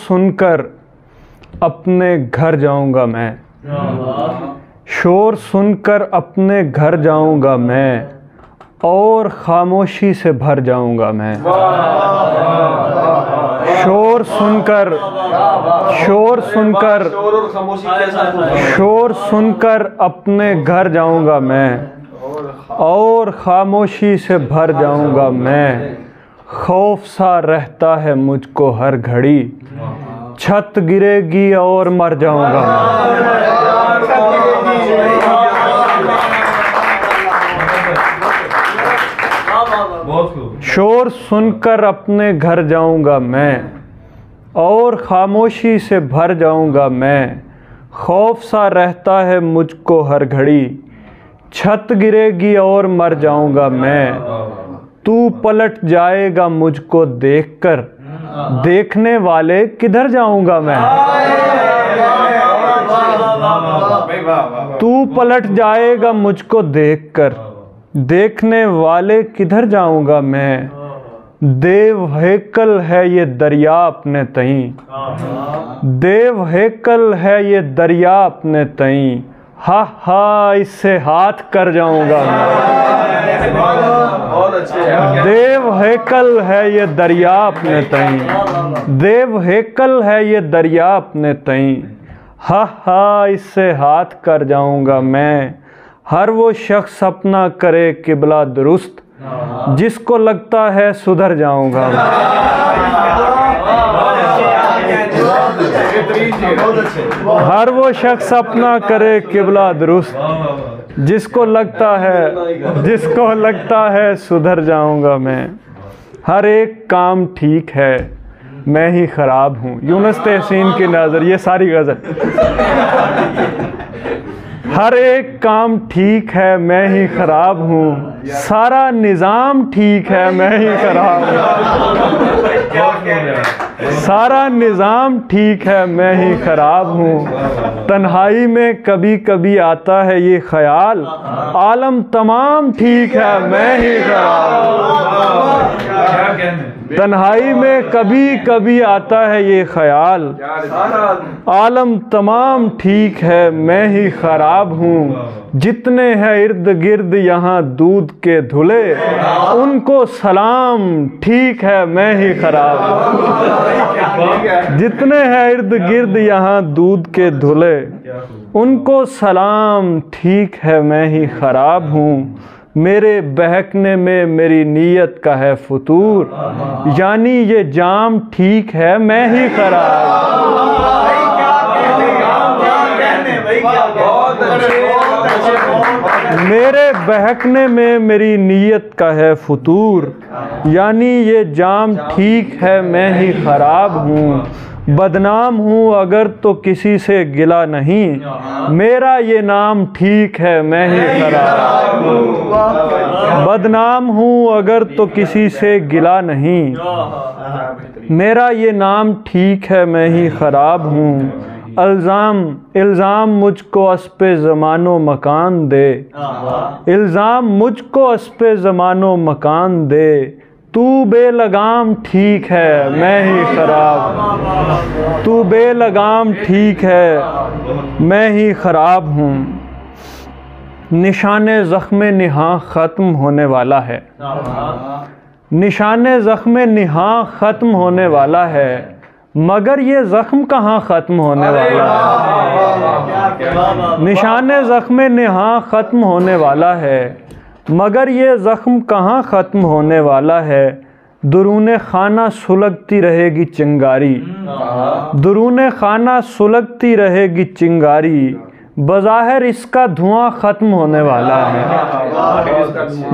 سن کر اپنے گھر جاؤں گا میں، شور سن کر اپنے گھر جاؤں گا میں، اور خاموشی سے بھر جاؤں گا میں۔ شور سن کر اپنے گھر جاؤں گا میں، اور خاموشی سے بھر جاؤں گا میں۔ خوف سا رہتا ہے مجھ کو ہر گھڑی، چھت گرے گی اور مر جاؤں گا میں۔ شور سن کر اپنے گھر جاؤں گا میں، اور خاموشی سے بھر جاؤں گا میں۔ خوف سا رہتا ہے مجھ کو ہر گھڑی، چھت گرے گی اور مر جاؤں گا میں۔ تو پلٹ جائے گا مجھ کو دیکھ کر، دیکھنے والے کدھر جاؤں گا میں۔ تو پلٹ جائے گا مجھ کو دیکھ کر، دیکھنے والے کدھر جاؤں گا میں۔ دیو ہیکل ہے یہ دریا اپنے تئیں، دیو ہیکل ہے یہ دریا اپنے تئیں، ہاں ہاں اس سے ہاتھ کر جاؤں گا میں۔ دیو ہیکل ہے یہ دریا اپنے تئیں، دیو ہیکل ہے یہ دریا اپنے تئیں، ہاں ہاں اس سے ہاتھ کر جاؤں گا میں۔ ہر وہ شخص اپنا کرے قبلہ درست، جس کو لگتا ہے سدھر جاؤں گا میں۔ ہر وہ شخص اپنا کرے قبلہ درست، جس کو لگتا ہے سدھر جاؤں گا میں۔ ہر ایک کام ٹھیک ہے میں ہی خراب ہوں، یونس تحسین کی نظر، یہ ساری غزل۔ ہر ایک کام ٹھیک ہے میں ہی خراب ہوں، سارا نظام ٹھیک ہے میں ہی خراب ہوں، سارا نظام ٹھیک ہے میں ہی خراب ہوں۔ تنہائی میں کبھی کبھی آتا ہے یہ خیال، عالم تمام ٹھیک ہے میں ہی خراب ہوں۔ تنہائی میں کبھی کبھی آتا ہے یہ خیال، عالم تمام ٹھیک ہے میں ہی خراب ہوں۔ جتنے ہیں ارد گرد یہاں دودھ کے دھلے، ان کو سلام ٹھیک ہے میں ہی خراب ہوں۔ جتنے ہیں ارد گرد یہاں دودھ کے دھلے، ان کو سلام ٹھیک ہے میں ہی خراب ہوں۔ میرے بہکنے میں میری نیت کا ہے فطور، یعنی یہ جام ٹھیک ہے میں ہی خراب ہوں۔ میرے بہکنے میں میری نیت کا ہے فطور، یعنی یہ جام ٹھیک ہے میں ہی خراب ہوں۔ بدنام ہوں اگر تو کسی سے گلہ نہیں، میرا یہ نام ٹھیک ہے میں ہی خراب ہوں۔ بدنام ہوں اگر تو کسی سے گلہ نہیں، میرا یہ نام ٹھیک ہے میں ہی خراب ہوں۔ الزام مجھ کو اسپِ زمان و مکان دے، الزام مجھ کو اسپِ زمان و مکان دے، تو بے لگام ٹھیک ہے میں ہی خراب ہوں، تو بے لگام ٹھیک ہے میں ہی خراب ہوں۔ نشان زخم نہاں ختم ہونے والا ہے، نشان زخم نہاں ختم ہونے والا ہے، مگر یہ زخم کہاں ختم ہونے والا ہے۔ نشان زخم نہاں ختم ہونے والا ہے، مگر یہ زخم کہاں ختم ہونے والا ہے۔ درون خانہ سلگتی رہے گی چنگاری، درون خانہ سلگتی رہے گی چنگاری، بظاہر اس کا دھواں ختم ہونے والا ہے۔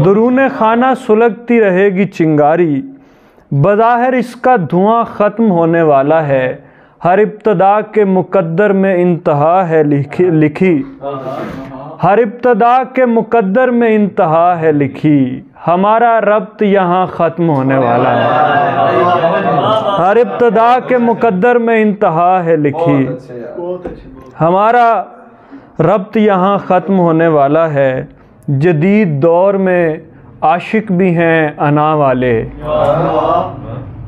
درون خانہ سلگتی رہے گی چنگاری، بظاہر اس کا دھواں ختم ہونے والا ہے۔ ہر ابتدا کے مقدر میں انتہا ہے لکھی، ہر ابتدا کے مقدر میں انتہا ہے لکھی، ہمارا ربط یہاں ختم ہونے والا ہے۔ ہر ابتدا کے مقدر میں انتہا ہے لکھی، ہمارا ربط یہاں ختم ہونے والا ہے۔ جدید دور میں عاشق بھی ہیں انا والے،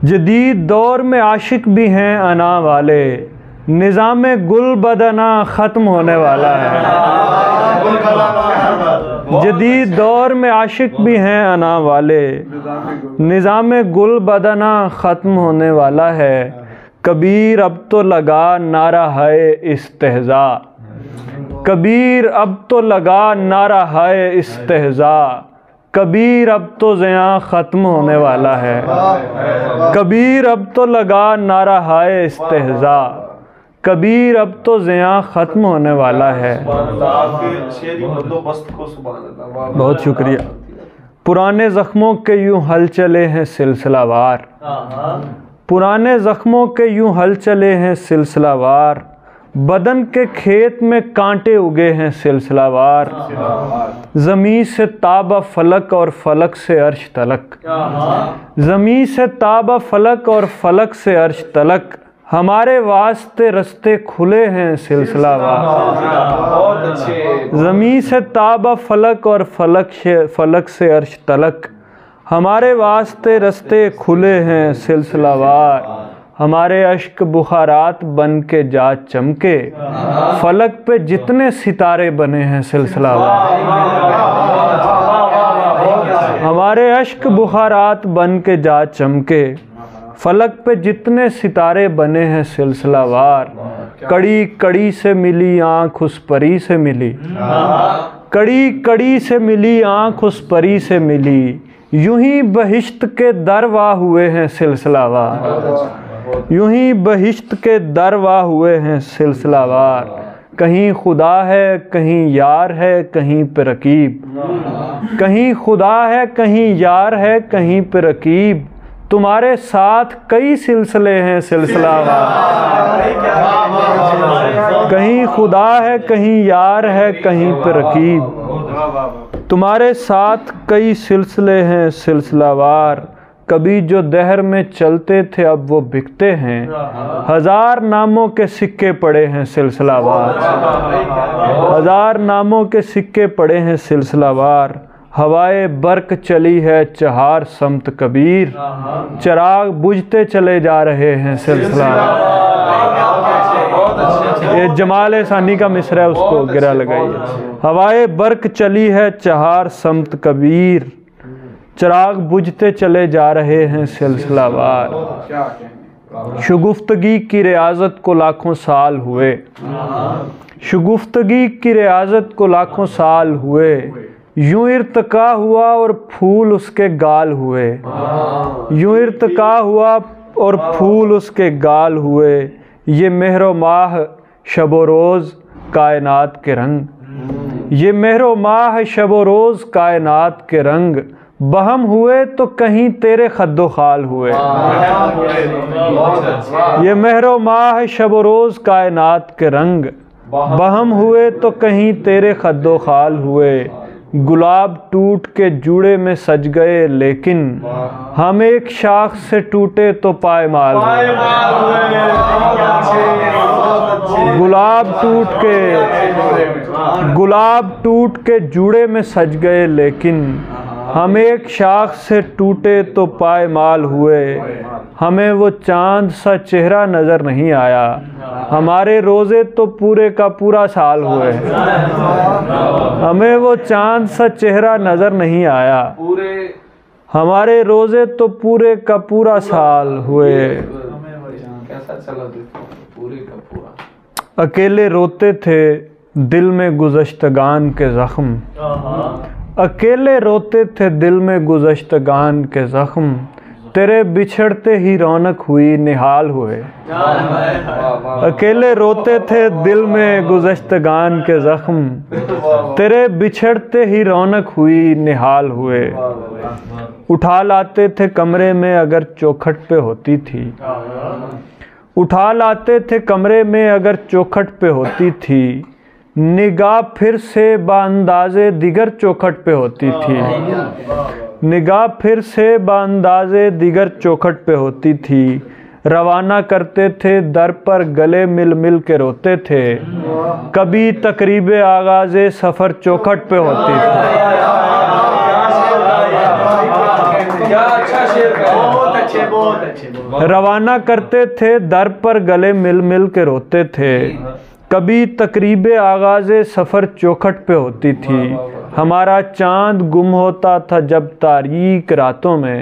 جدید دور میں عاشق بھی ہیں انا والے، نظام گل بدنا ختم ہونے والا ہے۔ جدید دور میں عاشق بھی ہیں انا والے، نظام گل بدنا ختم ہونے والا ہے۔ کبیر اب تو لگا نعرہ ہے استہزاء، کبیر اب تو لگا نعرہ ہے استہزاء، کبیر اب تو زیاں ختم ہونے والا ہے۔ کبیر اب تو لگا نعرہ ہے استہزاء، کبیر اب تو زیاں ختم ہونے والا ہے۔ بہت شکریہ۔ پرانے زخموں کے یوں ہل چلے ہیں سلسلہ وار، پرانے زخموں کے یوں ہل چلے ہیں سلسلہ وار، بدن کے کھیت میں کانٹے اگے ہیں سلسلہ وار، زمین سے تابہ فلک اور فلک سے عرش تلک، زمین سے تابہ فلک اور فلک سے عرش تلک، ہمارے واسطے رستے کھلے ہیں سلسلہ وار، زمین سے تابہ فلک اور فلک سے عرش تلک، ہمارے واسطے رستے کھلے ہیں سلسلہ وار، ہمارے اشک بخارات بن کے جا چمکے، فلک پہ جتنے ستارے بنے ہیں سلسلہ وار، ہمارے اشک بخارات بن کے جا چمکے، فلک پہ جتنے ستارے بنے ہیں سلسلہ وار، کڑی کڑی سے ملی آنکھ اس پری سے ملی، کڑی کڑی سے ملی آنکھ اس پری سے ملی، یوں ہی بہشت کے در واہ ہوئے ہیں سلسلہ وار، یوں ہی بہشت کے در واہ ہوئے ہیں سلسلہ وار، کہیں خدا ہے کہیں یار ہے کہیں پہ رقیب، کہیں خدا ہے کہیں یار ہے کہیں پہ رقیب، تمہارے ساتھ کئی سلسلے ہیں سلسلہ وار، کہیں خدا ہے کہیں یار ہے کہیں پہ رقیب، تمہارے ساتھ کئی سلسلے ہیں سلسلہ وار، کبھی جو دہر میں چلتے تھے اب وہ بکتے ہیں، ہزار ناموں کے سکے پڑے ہیں سلسلہ وار، ہزار ناموں کے سکے پڑے ہیں سلسلہ وار، ہوائے برق چلی ہے چہار سمت کبیر، چراغ بجھتے چلے جا رہے ہیں سلسلہ وار۔ یہ جمال ثانی کا مصرع ہے، اس کو گرہ لگائیے۔ ہوائے برق چلی ہے چہار سمت کبیر، چراغ بجھتے چلے جا رہے ہیں سلسلہ وار، شگفتگی کی ریاضت کو لاکھوں سال ہوئے، شگفتگی کی ریاضت کو لاکھوں سال ہوئے، یوں ارتقا ہوا اور پھول اس کے گال ہوئے، یوں ارتقا ہوا اور پھول اس کے گال ہوئے، یہ مہر و ماہ شب و روز کائنات کے رنگ، یہ مہر و ماہ شب و روز کائنات کے رنگ، بہم ہوئے تو کہیں تیرے خد و خال ہوئے، یہ مہر و ماہ شب و روز کائنات کے رنگ، بہم ہوئے تو کہیں تیرے خد و خال ہوئے، گلاب ٹوٹ کے جوڑے میں سج گئے لیکن ہم ایک شاخ سے ٹوٹے تو پائمال ہوئے، گلاب ٹوٹ کے جوڑے میں سج گئے لیکن ہم ایک شاخ سے ٹوٹے تو پائمال ہوئے، ہمیں وہ چاند سا چہرہ نظر نہیں آیا، ہمارے روزے تو پورے کا پورا سال ہوئے، ہمیں وہ چاند سا چہرہ نظر نہیں آیا، ہمارے روزے تو پورے کا پورا سال ہوئے، اکیلے روتے تھے دل میں گزشتگان کے زخم، اکیلے روتے تھے دل میں گزشتگان کے زخم، تیرے بچھڑتے ہی رونق ہوئی نہال ہوئے، اکیلے روتے تھے دل میں گزشتگان کے زخم، تیرے بچھڑتے ہی رونق ہوئی نہال ہوئے، اٹھا لاتے تھے کمرے میں اگر چوکھٹ پہ ہوتی تھی، اٹھا لاتے تھے کمرے میں اگر چوکھٹ پہ ہوتی تھی، نگاہ پھر سے بانداز دیگر چوکھٹ پہ ہوتی تھی، نگاہ پھر سے بانداز دیگر چوکھٹ پہ ہوتی تھی، روانہ کرتے تھے در پر گلے مل مل کے روتے تھے، کبھی تقریب آغاز سفر چوکھٹ پہ ہوتی تھی۔ روانہ کرتے تھے در پر گلے مل مل کے روتے تھے، کبھی تقریب آغاز سفر چوکھٹ پہ ہوتی تھی، ہمارا چاند گم ہوتا تھا جب تاریک راتوں میں،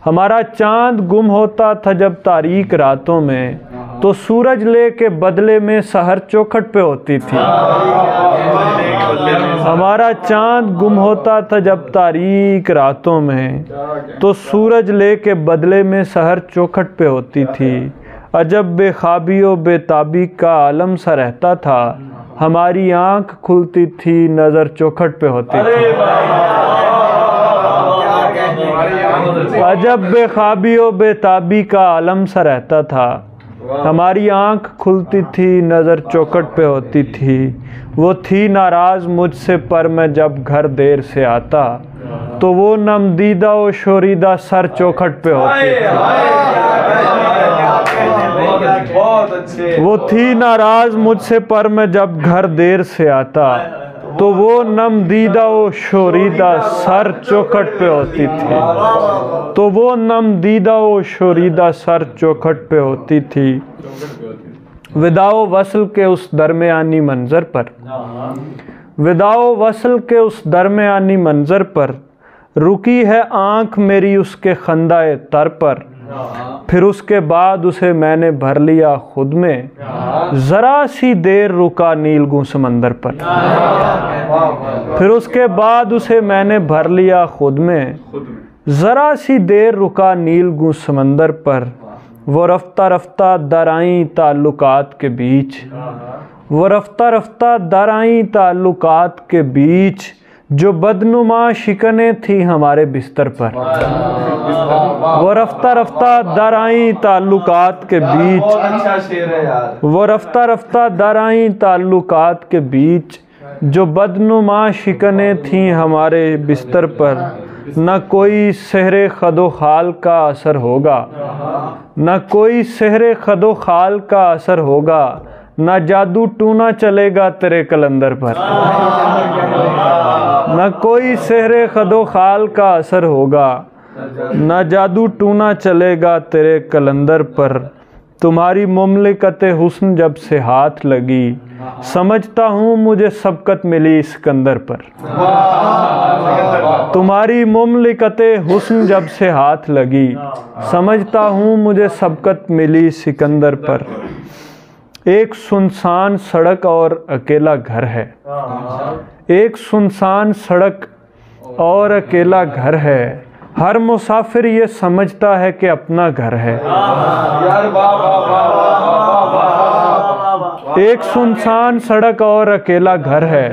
ہمارا چاند گم ہوتا تھا جب تاریک راتوں میں، تو سورج لے کے بدلے میں سحر چوکھٹ پہ ہوتی تھی، ہمارا چاند گم ہوتا تھا جب تاریک راتوں میں، تو سورج لے کے بدلے میں سحر چوکھٹ پہ ہوتی تھی، عجب بے خوابی و بے تابی کا عالم سا رہتا تھا، ہماری آنکھ کھلتی تھی نظر چوکھٹ پہ ہوتی تھی، عجب بے خوابی و بے تابی کا عالم سا رہتا تھا، ہماری آنکھ کھلتی تھی نظر چوکھٹ پہ ہوتی تھی، وہ تھی ناراض مجھ سے پر میں جب گھر دیر سے آتا، تو وہ نمدیدہ و شوریدہ سر چوکھٹ پہ ہوتی تھی، وہ تھی ناراض مجھ سے پر میں جب گھر دیر سے آتا، تو وہ نمدیدہ و شوریدہ سر چوکھٹ پہ ہوتی تھی، تو وہ نمدیدہ و شوریدہ سر چوکھٹ پہ ہوتی تھی، وداع و وصل کے اس درمیانی منظر پر، وداع و وصل کے اس درمیانی منظر پر، رکی ہے آنکھ میری اس کے خندہ تر پر، پھر اس کے بعد اسے میں نے بھر لیا خود میں، ذرا سی دیر رکا نیلگوں سمندر پر، پھر اس کے بعد اسے میں نے بھر لیا خود میں، ذرا سی دیر رکا نیلگوں سمندر پر، وہ رفتہ رفتہ در آئیں تعلقات کے بیچ، وہ رفتہ رفتہ در آئیں تعلقات کے بیچ، جو بدنما شکنیں تھی ہمارے بستر پر، وہ رفتہ رفتہ در آئیں تعلقات کے بیچ، وہ رفتہ رفتہ در آئیں تعلقات کے بیچ، جو بدنما شکنیں تھیں ہمارے بستر پر، نہ کوئی سحر خد و خال کا اثر ہوگا، نہ کوئی سحر خد و خال کا اثر ہوگا، نہ جادو ٹونا چلے گا تیرے قلندر پر، نہ کوئی سحر خد و خال کا اثر ہوگا، نہ جادو ٹونا چلے گا تیرے قلندر پر، تمہاری مملکت حسن جب سے ہاتھ لگی، سمجھتا ہوں مجھے سبقت ملی سکندر پر، تمہاری مملکت حسن جب سے ہاتھ لگی، سمجھتا ہوں مجھے سبقت ملی سکندر پر، ایک سنسان سڑک اور اکیلا گھر ہے، ایک سنسان سڑک اور اکیلا گھر ہے، ہر مسافر یہ سمجھتا ہے کہ اپنا گھر ہے، ایک سنسان سڑک اور اکیلا گھر ہے،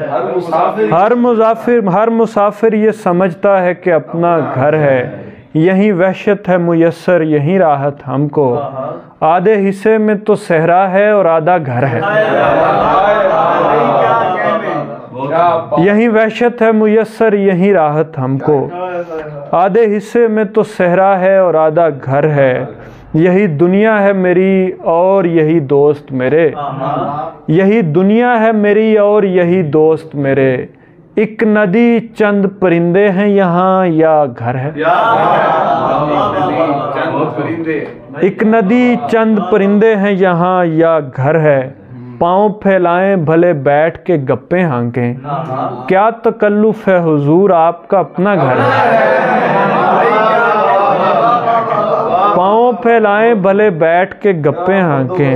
ہر مسافر یہ سمجھتا ہے کہ اپنا گھر ہے، یہی وحشت ہے میسر یہی راحت ہم کو، آدھے حصے میں تو صحرا ہے اور آدھا گھر ہے، یہی وحشت ہے میسر یہی راحت ہم کو، آدھے حصے میں تو صحرا ہے اور آدھا گھر ہے، یہی دنیا ہے میری اور یہی دوست میرے، یہی دنیا ہے میری اور یہی دوست میرے، ایک ندی چند پرندے ہیں یہاں یا گھر ہے، ایک ندی چند پرندے ہیں یہاں یا گھر ہے، پاؤں پھیلائیں بھلے بیٹھ کے گپیں ہانکیں، کیا تکلف ہے حضور آپ کا اپنا گھر ہے، پاؤں پھیلائیں بھلے بیٹھ کے گپیں ہانکیں،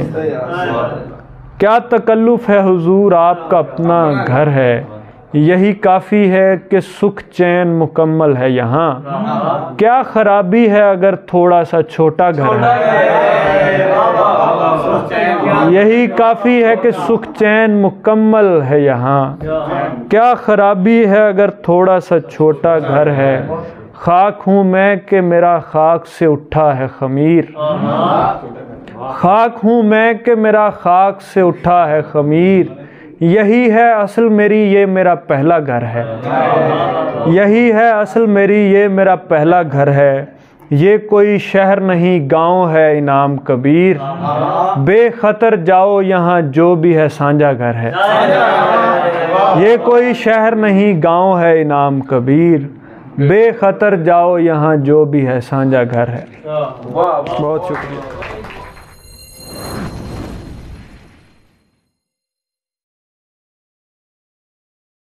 کیا تکلف ہے حضور آپ کا اپنا گھر ہے، یہی کافی ہے کہ سکھ چین مکمل ہے یہاں، کیا خرابی ہے اگر تھوڑا سا چھوٹا گھر ہے، یہی کافی ہے کہ سکھ چین مکمل ہے یہاں، کیا خرابی ہے اگر تھوڑا سا چھوٹا گھر ہے، خاک ہوں میں کہ میرا خاک سے اٹھا ہے خمیر، خاک ہوں میں کہ میرا خاک سے اٹھا ہے خمیر، یہی ہے اصل میری یہ میرا پہلا گھر ہے، یہی ہے اصل میری یہ میرا پہلا گھر ہے، یہ کوئی شہر نہیں گاؤں ہے انعام کبیر، بے خطر جاؤ یہاں جو بھی ہے سانجا گھر ہے، یہ کوئی شہر نہیں گاؤں ہے انعام کبیر، بے خطر جاؤ یہاں جو بھی ہے سانجا گھر ہے. بہت شکریہ.